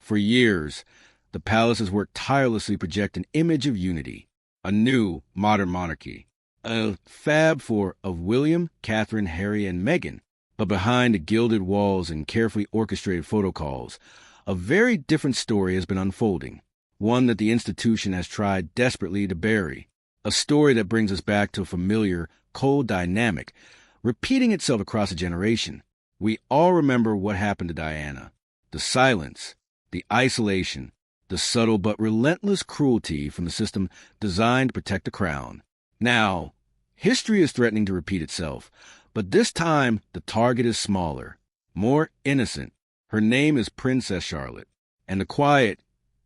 For years, the palace has worked tirelessly to project an image of unity, a new modern monarchy, a fab of William, Catherine, Harry, and Meghan. But behind the gilded walls and carefully orchestrated photocalls, a very different story has been unfolding, one that the institution has tried desperately to bury, a story that brings us back to a familiar, cold dynamic, repeating itself across a generation. We all remember what happened to Diana. The silence, the isolation, the subtle but relentless cruelty from the system designed to protect the crown. Now, history is threatening to repeat itself, but this time the target is smaller, more innocent. Her name is Princess Charlotte, and the quiet,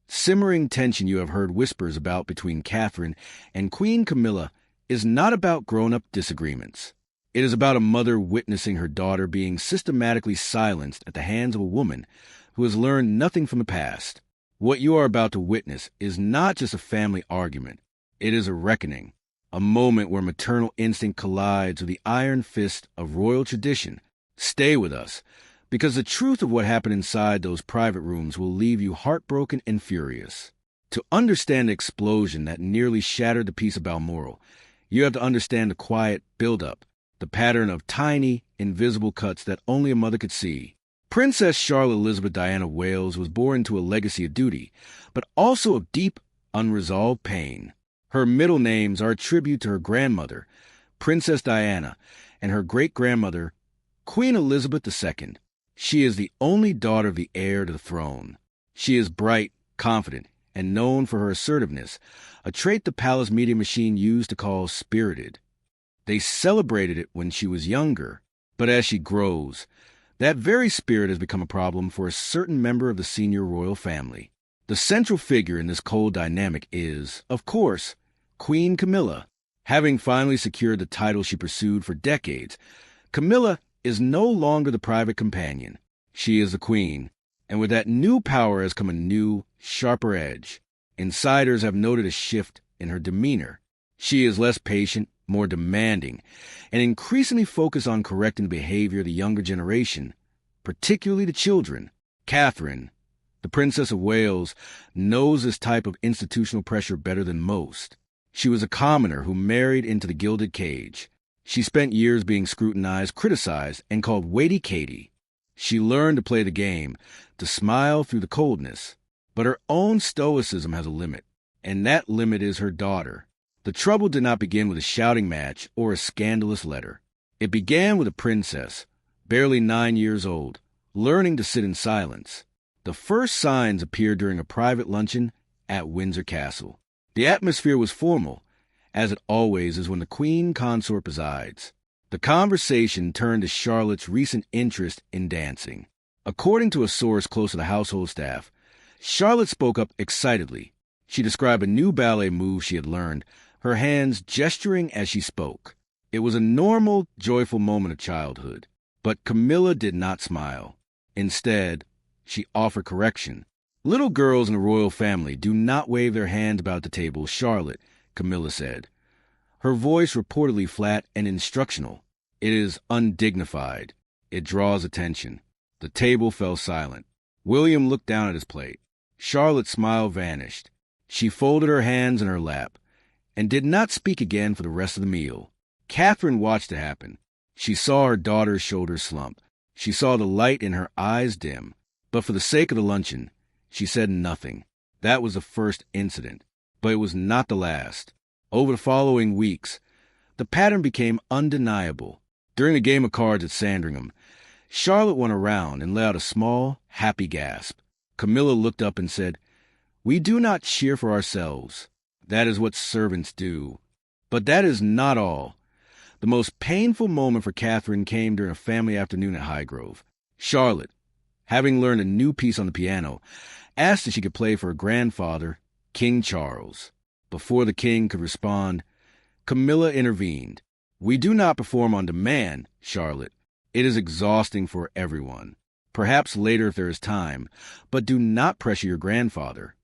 simmering tension you have heard whispers about between Catherine and Queen Camilla is not about grown-up disagreements. It is about a mother witnessing her daughter being systematically silenced at the hands of a woman who has learned nothing from the past. What you are about to witness is not just a family argument. It is a reckoning, a moment where maternal instinct collides with the iron fist of royal tradition. Stay with us, because the truth of what happened inside those private rooms will leave you heartbroken and furious. To understand the explosion that nearly shattered the peace of Balmoral, you have to understand the quiet build-up, the pattern of tiny, invisible cuts that only a mother could see. Princess Charlotte Elizabeth Diana of Wales was born into a legacy of duty, but also of deep, unresolved pain. Her middle names are a tribute to her grandmother, Princess Diana, and her great-grandmother, Queen Elizabeth II. She is the only daughter of the heir to the throne. She is bright, confident, and known for her assertiveness, a trait the palace media machine used to call spirited. They celebrated it when she was younger, but as she grows, that very spirit has become a problem for a certain member of the senior royal family. The central figure in this cold dynamic is, of course, Queen Camilla. Having finally secured the title she pursued for decades, Camilla is no longer the private companion. She is the queen, and with that new power has come a new, sharper edge. Insiders have noted a shift in her demeanor. She is less patient, more demanding, and increasingly focused on correcting the behavior of the younger generation, particularly the children. Catherine, the Princess of Wales, knows this type of institutional pressure better than most. She was a commoner who married into the gilded cage. She spent years being scrutinized, criticized, and called Waity Katie. She learned to play the game, to smile through the coldness. But her own stoicism has a limit, and that limit is her daughter. The trouble did not begin with a shouting match or a scandalous letter. It began with a princess, barely 9 years old, learning to sit in silence. The first signs appeared during a private luncheon at Windsor Castle. The atmosphere was formal, as it always is when the queen consort presides. The conversation turned to Charlotte's recent interest in dancing. According to a source close to the household staff, Charlotte spoke up excitedly. She described a new ballet move she had learned, her hands gesturing as she spoke. It was a normal, joyful moment of childhood. But Camilla did not smile. Instead, she offered correction. Little girls in the royal family do not wave their hands about the table, Charlotte, Camilla said. Her voice reportedly flat and instructional. It is undignified. It draws attention. The table fell silent. William looked down at his plate. Charlotte's smile vanished. She folded her hands in her lap and did not speak again for the rest of the meal. Catherine watched it happen. She saw her daughter's shoulders slump. She saw the light in her eyes dim. But for the sake of the luncheon, she said nothing. That was the first incident, but it was not the last. Over the following weeks, the pattern became undeniable. During the game of cards at Sandringham, Charlotte went around and let out a small, happy gasp. Camilla looked up and said, "We do not cheer for ourselves. That is what servants do." But that is not all. The most painful moment for Catherine came during a family afternoon at Highgrove. Charlotte, having learned a new piece on the piano, asked if she could play for her grandfather, King Charles. Before the king could respond, Camilla intervened. "We do not perform on demand, Charlotte. It is exhausting for everyone. Perhaps later if there is time, but do not pressure your grandfather."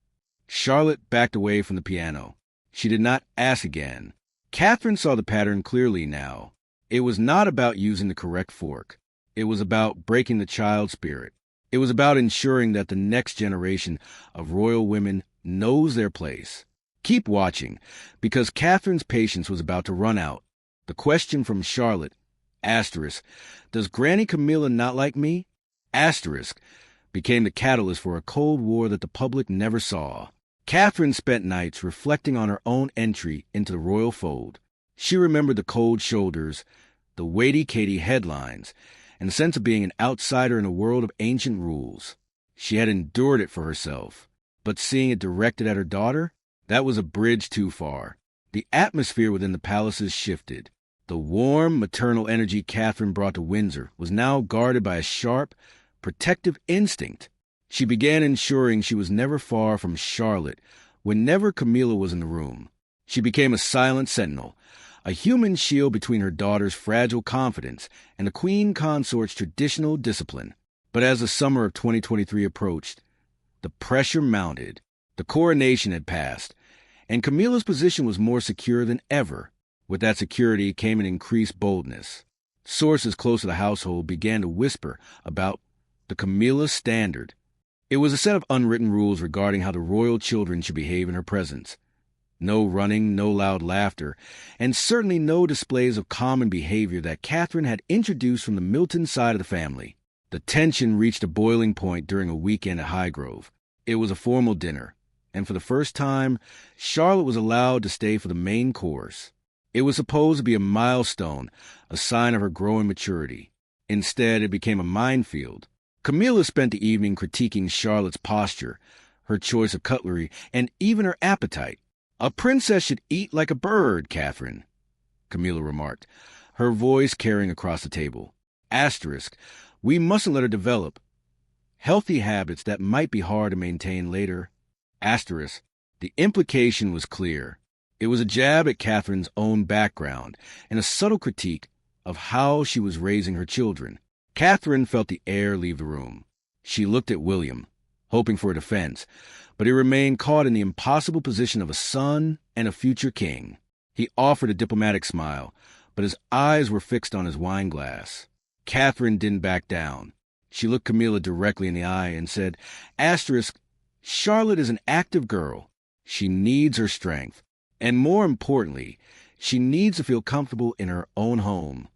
Charlotte backed away from the piano. She did not ask again. Catherine saw the pattern clearly now. It was not about using the correct fork. It was about breaking the child spirit. It was about ensuring that the next generation of royal women knows their place. Keep watching, because Catherine's patience was about to run out. The question from Charlotte, asterisk, does Granny Camilla not like me? Asterisk, became the catalyst for a Cold War that the public never saw. Catherine spent nights reflecting on her own entry into the royal fold. She remembered the cold shoulders, the weighty Katie headlines, and the sense of being an outsider in a world of ancient rules. She had endured it for herself, but seeing it directed at her daughter, that was a bridge too far. The atmosphere within the palaces shifted. The warm, maternal energy Catherine brought to Windsor was now guarded by a sharp, protective instinct. She began ensuring she was never far from Charlotte whenever Camilla was in the room. She became a silent sentinel, a human shield between her daughter's fragile confidence and the queen consort's traditional discipline. But as the summer of 2023 approached, the pressure mounted. The coronation had passed, and Camilla's position was more secure than ever. With that security came an increased boldness. Sources close to the household began to whisper about the Camilla Standard. It was a set of unwritten rules regarding how the royal children should behave in her presence. No running, no loud laughter, and certainly no displays of common behavior that Catherine had introduced from the Milton side of the family. The tension reached a boiling point during a weekend at Highgrove. It was a formal dinner, and for the first time, Charlotte was allowed to stay for the main course. It was supposed to be a milestone, a sign of her growing maturity. Instead, it became a minefield. Camilla spent the evening critiquing Charlotte's posture, her choice of cutlery, and even her appetite. "A princess should eat like a bird, Catherine," Camilla remarked, her voice carrying across the table. Asterisk, we mustn't let her develop healthy habits that might be hard to maintain later. Asterisk, the implication was clear. It was a jab at Catherine's own background and a subtle critique of how she was raising her children. Catherine felt the air leave the room. She looked at William, hoping for a defense, but he remained caught in the impossible position of a son and a future king. He offered a diplomatic smile, but his eyes were fixed on his wine glass. Catherine didn't back down. She looked Camilla directly in the eye and said, asterisk, Charlotte is an active girl. She needs her strength. And more importantly, she needs to feel comfortable in her own home.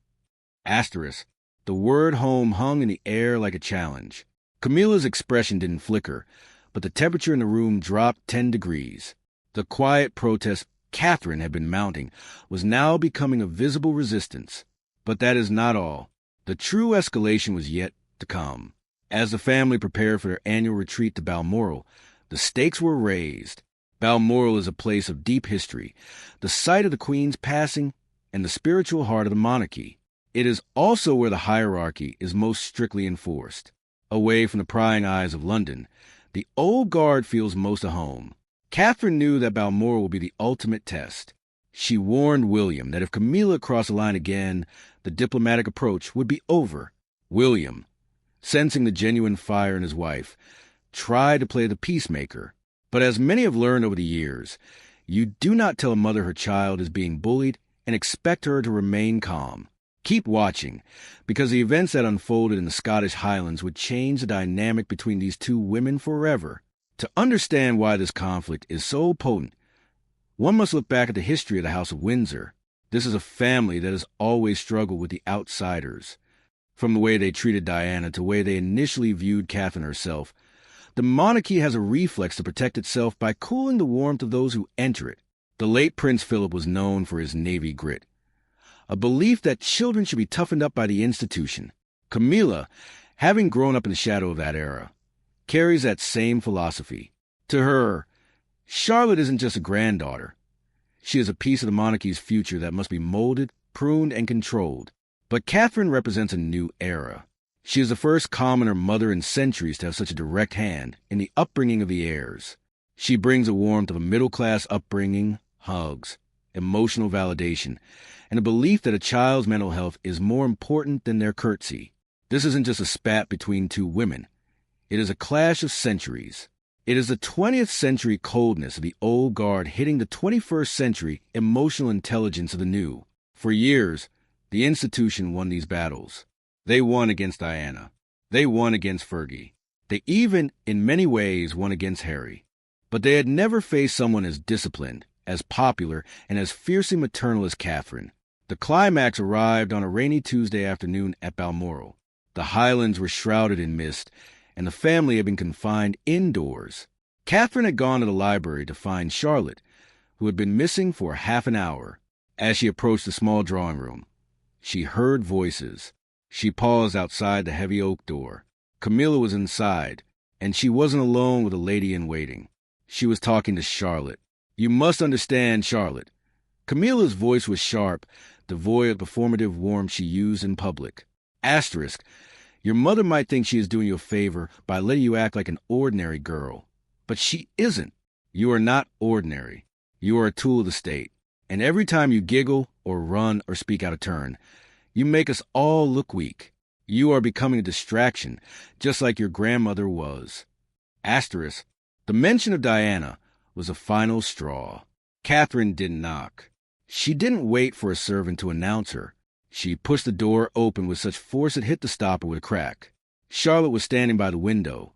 Asterisk, the word home hung in the air like a challenge. Camilla's expression didn't flicker, but the temperature in the room dropped 10 degrees. The quiet protest Catherine had been mounting was now becoming a visible resistance. But that is not all. The true escalation was yet to come. As the family prepared for their annual retreat to Balmoral, the stakes were raised. Balmoral is a place of deep history, the site of the Queen's passing, and the spiritual heart of the monarchy. It is also where the hierarchy is most strictly enforced. Away from the prying eyes of London, the old guard feels most at home. Catherine knew that Balmoral would be the ultimate test. She warned William that if Camilla crossed the line again, the diplomatic approach would be over. William, sensing the genuine fire in his wife, tried to play the peacemaker. But as many have learned over the years, you do not tell a mother her child is being bullied and expect her to remain calm. Keep watching, because the events that unfolded in the Scottish Highlands would change the dynamic between these two women forever. To understand why this conflict is so potent, one must look back at the history of the House of Windsor. This is a family that has always struggled with the outsiders. From the way they treated Diana to the way they initially viewed Catherine herself, the monarchy has a reflex to protect itself by cooling the warmth of those who enter it. The late Prince Philip was known for his Navy grit, a belief that children should be toughened up by the institution. Camilla, having grown up in the shadow of that era, carries that same philosophy. To her, Charlotte isn't just a granddaughter. She is a piece of the monarchy's future that must be molded, pruned, and controlled. But Catherine represents a new era. She is the first commoner mother in centuries to have such a direct hand in the upbringing of the heirs. She brings the warmth of a middle-class upbringing, hugs, emotional validation, and a belief that a child's mental health is more important than their curtsy. This isn't just a spat between two women. It is a clash of centuries. It is the 20th century coldness of the old guard hitting the 21st century emotional intelligence of the new. For years, the institution won these battles. They won against Diana. They won against Fergie. They even, in many ways, won against Harry. But they had never faced someone as disciplined, as popular, and as fiercely maternal as Catherine. The climax arrived on a rainy Tuesday afternoon at Balmoral. The Highlands were shrouded in mist, and the family had been confined indoors. Catherine had gone to the library to find Charlotte, who had been missing for half an hour. As she approached the small drawing room, she heard voices. She paused outside the heavy oak door. Camilla was inside, and she wasn't alone with a lady-in-waiting. She was talking to Charlotte. "You must understand, Charlotte." Camilla's voice was sharp, devoid of the performative warmth she used in public. Asterisk, your mother might think she is doing you a favor by letting you act like an ordinary girl. But she isn't. You are not ordinary. You are a tool of the state. And every time you giggle or run or speak out of turn, you make us all look weak. You are becoming a distraction, just like your grandmother was. Asterisk, the mention of Diana was a final straw. Catherine didn't knock. She didn't wait for a servant to announce her. She pushed the door open with such force it hit the stopper with a crack. Charlotte was standing by the window,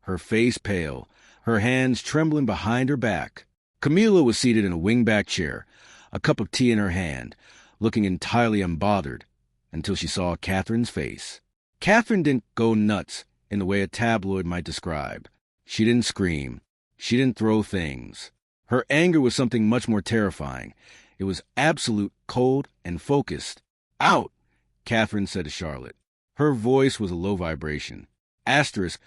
her face pale, her hands trembling behind her back. Camilla was seated in a wingback chair, a cup of tea in her hand, looking entirely unbothered, until she saw Catherine's face. Catherine didn't go nuts in the way a tabloid might describe. She didn't scream. She didn't throw things. Her anger was something much more terrifying. It was absolute, cold, and focused. "Out!" Catherine said to Charlotte. Her voice was a low vibration. Asterisk,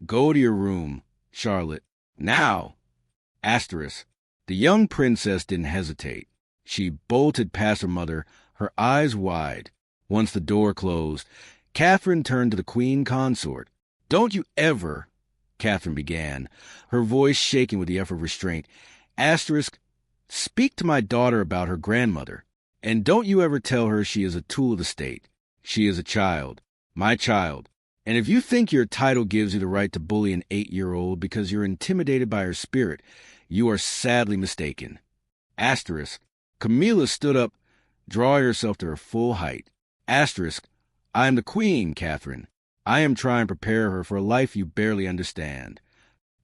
go to your room, Charlotte. Now! Asterisk, the young princess didn't hesitate. She bolted past her mother, her eyes wide. Once the door closed, Catherine turned to the queen consort. "Don't you ever," Catherine began, her voice shaking with the effort of restraint, asterisk, "speak to my daughter about her grandmother. And don't you ever tell her she is a tool of the state. She is a child, my child. And if you think your title gives you the right to bully an 8-year-old because you're intimidated by her spirit, you are sadly mistaken." Asterisk, Camilla stood up, drawing herself to her full height. Asterisk, "I am the queen, Catherine. I am trying to prepare her for a life you barely understand."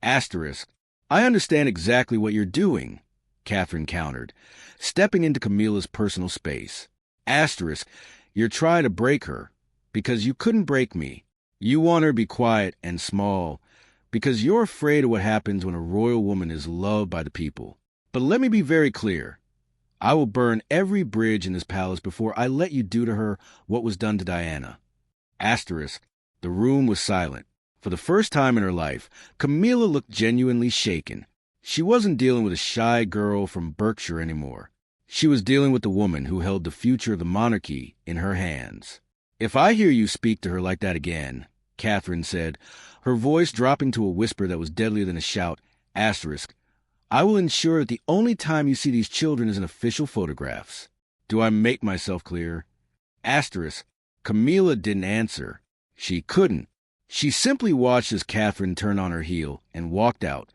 Asterisk, "I understand exactly what you're doing," Catherine countered, stepping into Camilla's personal space. Asterisk, "You're trying to break her, because you couldn't break me. You want her to be quiet and small, because you're afraid of what happens when a royal woman is loved by the people. But let me be very clear. I will burn every bridge in this palace before I let you do to her what was done to Diana." Asterisk, the room was silent. For the first time in her life, Camilla looked genuinely shaken. She wasn't dealing with a shy girl from Berkshire anymore. She was dealing with the woman who held the future of the monarchy in her hands. "If I hear you speak to her like that again," Catherine said, her voice dropping to a whisper that was deadlier than a shout, asterisk, "I will ensure that the only time you see these children is in official photographs. Do I make myself clear?" Asterisk, Camilla didn't answer. She couldn't. She simply watched as Catherine turned on her heel and walked out,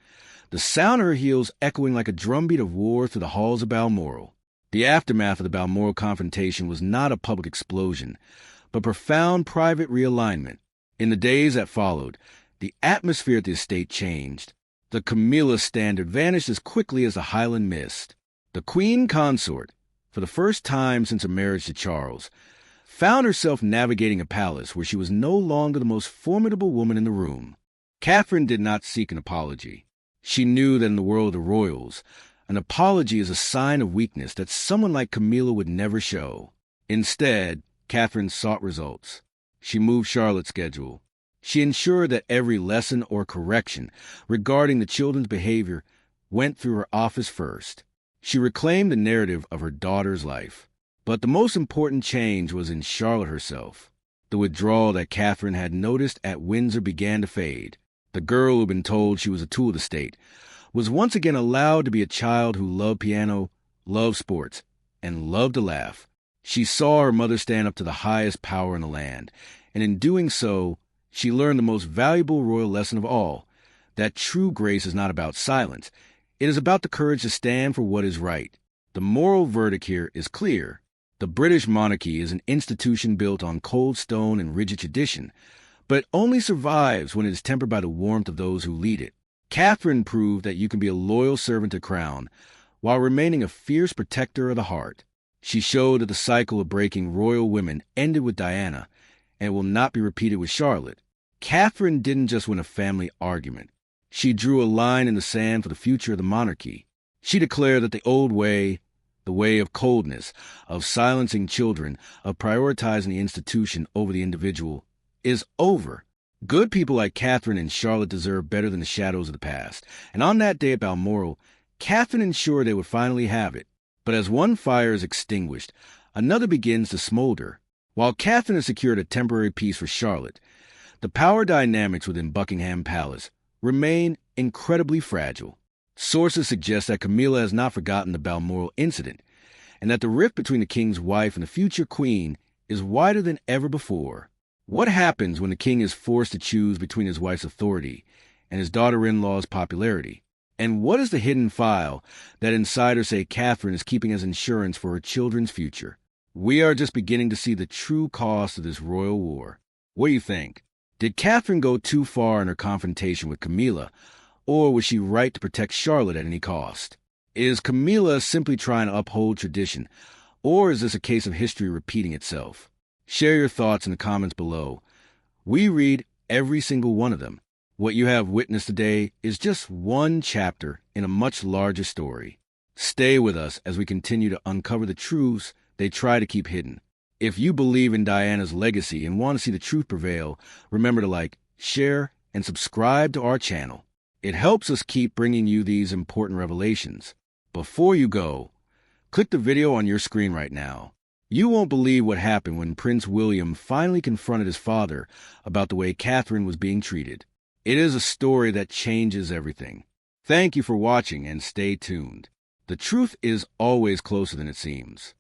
the sound of her heels echoing like a drumbeat of war through the halls of Balmoral. The aftermath of the Balmoral confrontation was not a public explosion, but profound private realignment. In the days that followed, the atmosphere at the estate changed. The Camilla standard vanished as quickly as the Highland mist. The queen consort, for the first time since her marriage to Charles, found herself navigating a palace where she was no longer the most formidable woman in the room. Catherine did not seek an apology. She knew that in the world of the royals, an apology is a sign of weakness that someone like Camilla would never show. Instead, Catherine sought results. She moved Charlotte's schedule. She ensured that every lesson or correction regarding the children's behavior went through her office first. She reclaimed the narrative of her daughter's life. But the most important change was in Charlotte herself. The withdrawal that Catherine had noticed at Windsor began to fade. The girl who had been told she was a tool of the state was once again allowed to be a child who loved piano, loved sports, and loved to laugh. She saw her mother stand up to the highest power in the land, and in doing so, she learned the most valuable royal lesson of all, that true grace is not about silence. It is about the courage to stand for what is right. The moral verdict here is clear. The British monarchy is an institution built on cold stone and rigid tradition, but only survives when it is tempered by the warmth of those who lead it. Catherine proved that you can be a loyal servant to crown while remaining a fierce protector of the heart. She showed that the cycle of breaking royal women ended with Diana, and will not be repeated with Charlotte. Catherine didn't just win a family argument. She drew a line in the sand for the future of the monarchy. She declared that the old way, the way of coldness, of silencing children, of prioritizing the institution over the individual, is over. Good people like Catherine and Charlotte deserve better than the shadows of the past. And on that day at Balmoral, Catherine ensured they would finally have it. But as one fire is extinguished, another begins to smolder. While Catherine has secured a temporary peace for Charlotte, the power dynamics within Buckingham Palace remain incredibly fragile. Sources suggest that Camilla has not forgotten the Balmoral incident, and that the rift between the king's wife and the future queen is wider than ever before. What happens when the king is forced to choose between his wife's authority and his daughter-in-law's popularity? And what is the hidden file that insiders say Catherine is keeping as insurance for her children's future? We are just beginning to see the true cost of this royal war. What do you think? Did Catherine go too far in her confrontation with Camilla, or was she right to protect Charlotte at any cost? Is Camilla simply trying to uphold tradition, or is this a case of history repeating itself? Share your thoughts in the comments below. We read every single one of them. What you have witnessed today is just one chapter in a much larger story. Stay with us as we continue to uncover the truths they try to keep hidden. If you believe in Diana's legacy and want to see the truth prevail, remember to like, share, and subscribe to our channel. It helps us keep bringing you these important revelations. Before you go, click the video on your screen right now. You won't believe what happened when Prince William finally confronted his father about the way Catherine was being treated. It is a story that changes everything. Thank you for watching and stay tuned. The truth is always closer than it seems.